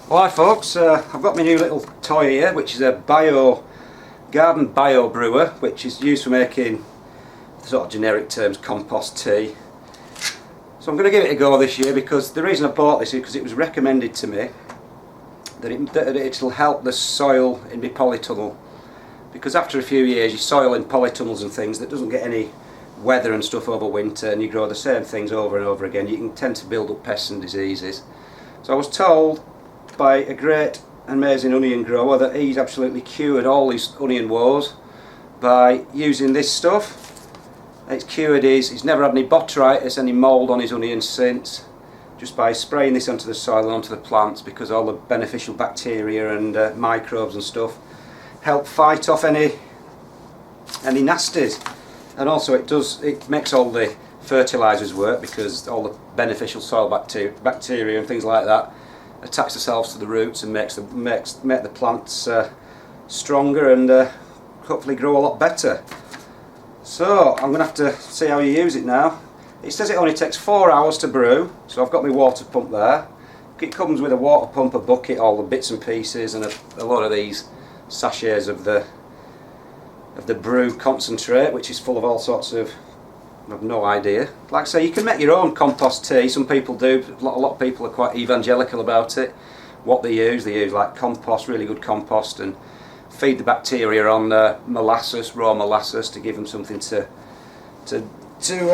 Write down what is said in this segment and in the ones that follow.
Well, hi folks, I've got my new little toy here, which is a garden bio brewer, which is used for making sort of generic terms compost tea. So I'm going to give it a go this year, because the reason I bought this is because it was recommended to me that it'll help the soil in my polytunnel, because after a few years your soil in polytunnels and things that doesn't get any weather and stuff over winter, and you grow the same things over and over again, you can tend to build up pests and diseases. So I was told by a great amazing onion grower that he's absolutely cured all his onion woes by using this stuff. It's cured he's never had any botrytis, any mould on his onions since, just by spraying this onto the soil and onto the plants, because all the beneficial bacteria and microbes and stuff help fight off any nasties. And also it makes all the fertilisers work, because all the beneficial soil bacteria and things like that attach themselves to the roots and make the plants stronger and hopefully grow a lot better. So I'm going to have to see how you use it now. It says it only takes 4 hours to brew, so I've got my water pump there. It comes with a water pump, a bucket, all the bits and pieces, and a lot of these sachets of the brew concentrate, which is full of all sorts of, I've no idea. Like I say, you can make your own compost tea. Some people do. A lot of people are quite evangelical about it. What they use like compost, really good compost, and feed the bacteria on molasses, raw molasses, to give them something to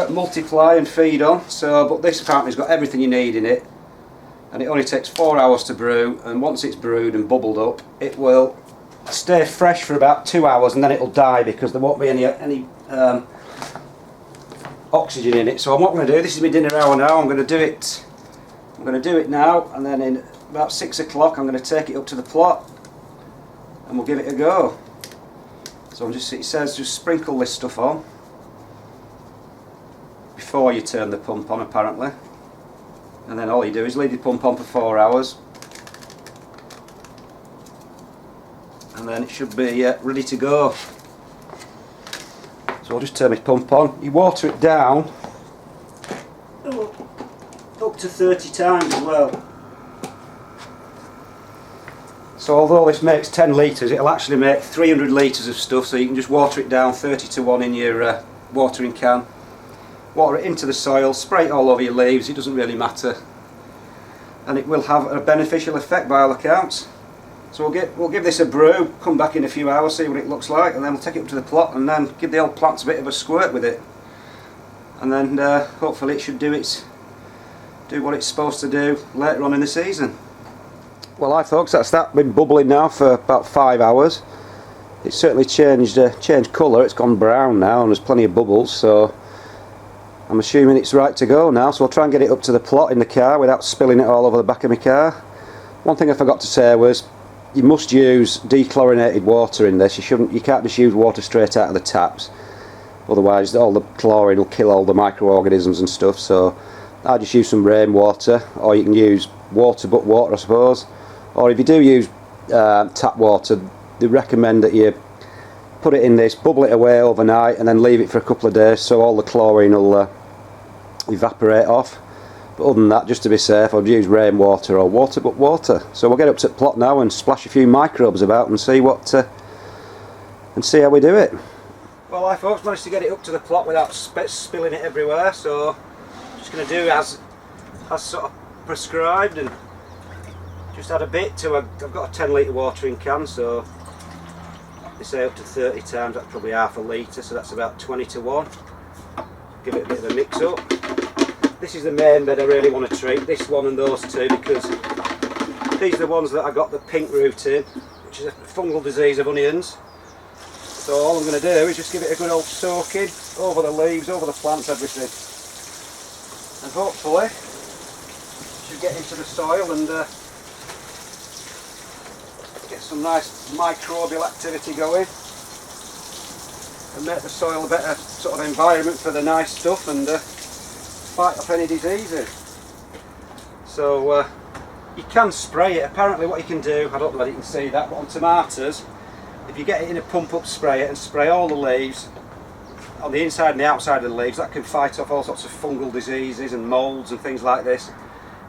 multiply and feed on. So, but this apparently has got everything you need in it, and it only takes 4 hours to brew. And once it's brewed and bubbled up, it will stay fresh for about 2 hours, and then it'll die because there won't be any oxygen in it. So what I'm going to do, this is my dinner hour now, I'm going to do it now, and then in about 6 o'clock I'm going to take it up to the plot and we'll give it a go. So it says just sprinkle this stuff on before you turn the pump on, apparently, and then all you do is leave the pump on for 4 hours, and then it should be ready to go. So I'll just turn my pump on. You water it down up to 30 times as well. So although this makes 10 litres, it'll actually make 300 litres of stuff, so you can just water it down 30 to 1 in your watering can. Water it into the soil, spray it all over your leaves, it doesn't really matter. And it will have a beneficial effect by all accounts. So we'll give this a brew, come back in a few hours, see what it looks like, and then we'll take it up to the plot and then give the old plants a bit of a squirt with it. And then hopefully it should do what it's supposed to do later on in the season. Well, hi folks, that's that been bubbling now for about 5 hours. It's certainly changed colour, it's gone brown now, and there's plenty of bubbles, so I'm assuming it's right to go now. So I'll try and get it up to the plot in the car without spilling it all over the back of my car. One thing I forgot to say was, you must use dechlorinated water in this. You can't just use water straight out of the taps, otherwise all the chlorine will kill all the microorganisms and stuff. So I just use some rainwater, or you can use water I suppose, or if you do use tap water, they recommend that you put it in this, bubble it away overnight, and then leave it for a couple of days so all the chlorine will evaporate off. But other than that, just to be safe, I'll use rainwater or water. So we'll get up to the plot now and splash a few microbes about and see how we do it. Well, I folks managed to get it up to the plot without spilling it everywhere, so I'm just going to do as sort of prescribed, and just add a bit to I've got a 10 litre watering can, so they say up to 30 times, that's probably half a litre, so that's about 20 to 1. Give it a bit of a mix up. This is the main bed I really want to treat, this one and those two, because these are the ones that I got the pink root in, which is a fungal disease of onions. So all I'm going to do is just give it a good old soaking over the leaves, over the plants, everything. And hopefully it should get into the soil and get some nice microbial activity going and make the soil a better sort of environment for the nice stuff, and fight off any diseases. So you can spray it. Apparently what you can do, I don't know whether you can see that, but on tomatoes, if you get it in a pump up sprayer and spray all the leaves on the inside and the outside of the leaves, that can fight off all sorts of fungal diseases and moulds and things like this.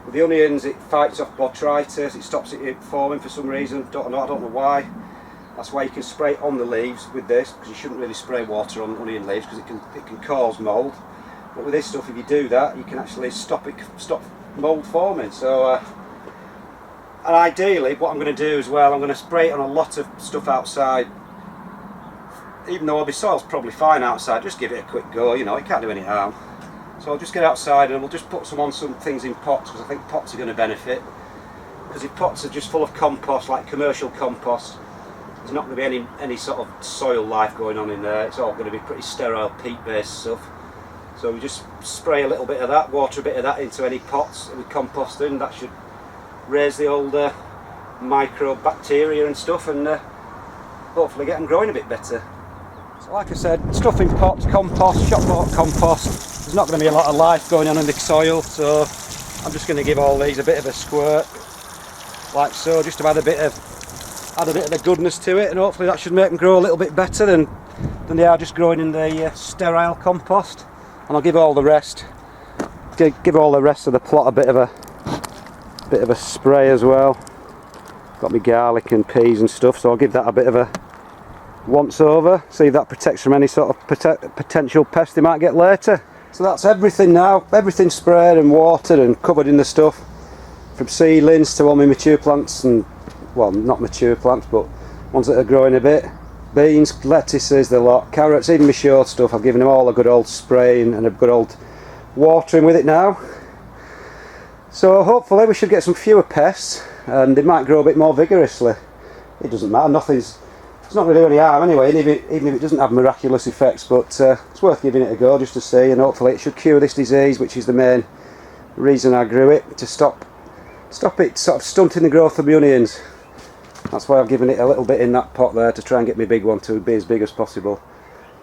With the onions, it fights off botrytis, it stops it forming for some reason, I don't know why. That's why you can spray it on the leaves with this, because you shouldn't really spray water on onion leaves because it can cause mould. But with this stuff, if you do that, you can actually stop mould forming. So, and ideally, what I'm going to do as well, I'm going to spray it on a lot of stuff outside. Even though the soil's probably fine outside, just give it a quick go. You know, it can't do any harm. So I'll just get outside and we'll just put some things in pots, because I think pots are going to benefit. Because if pots are just full of compost, like commercial compost, there's not going to be any sort of soil life going on in there. It's all going to be pretty sterile, peat-based stuff. So we just spray a little bit of that, water a bit of that into any pots with compost in. That should raise the old microbacteria and stuff, and hopefully get them growing a bit better. So like I said, stuff in pots, compost, shop bought compost. There's not going to be a lot of life going on in the soil, so I'm just going to give all these a bit of a squirt, like so, just to add a bit of the goodness to it, and hopefully that should make them grow a little bit better than they are just growing in the sterile compost. And I'll give all the rest of the plot a bit of a spray as well. Got my garlic and peas and stuff, so I'll give that a bit of a once over, see if that protects from any sort of potential pest they might get later. So that's everything now, everything sprayed and watered and covered in the stuff, from seedlings to all my mature plants, and well, not mature plants but ones that are growing a bit, beans, lettuces, the lot, carrots, even my short stuff. I've given them all a good old spraying and a good old watering with it now. So hopefully we should get some fewer pests and they might grow a bit more vigorously. It doesn't matter, it's not going to do any harm anyway, even if it doesn't have miraculous effects, but it's worth giving it a go just to see, and hopefully it should cure this disease, which is the main reason I grew it, to stop it sort of stunting the growth of my onions. That's why I've given it a little bit in that pot there, to try and get my big one to be as big as possible.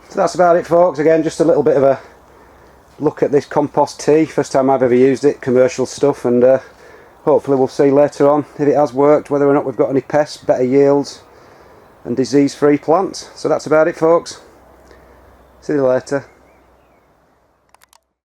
So that's about it, folks. Again, just a little bit of a look at this compost tea, first time I've ever used it, commercial stuff, and hopefully we'll see later on if it has worked, whether or not we've got any pests, better yields and disease-free plants. So that's about it, folks. See you later.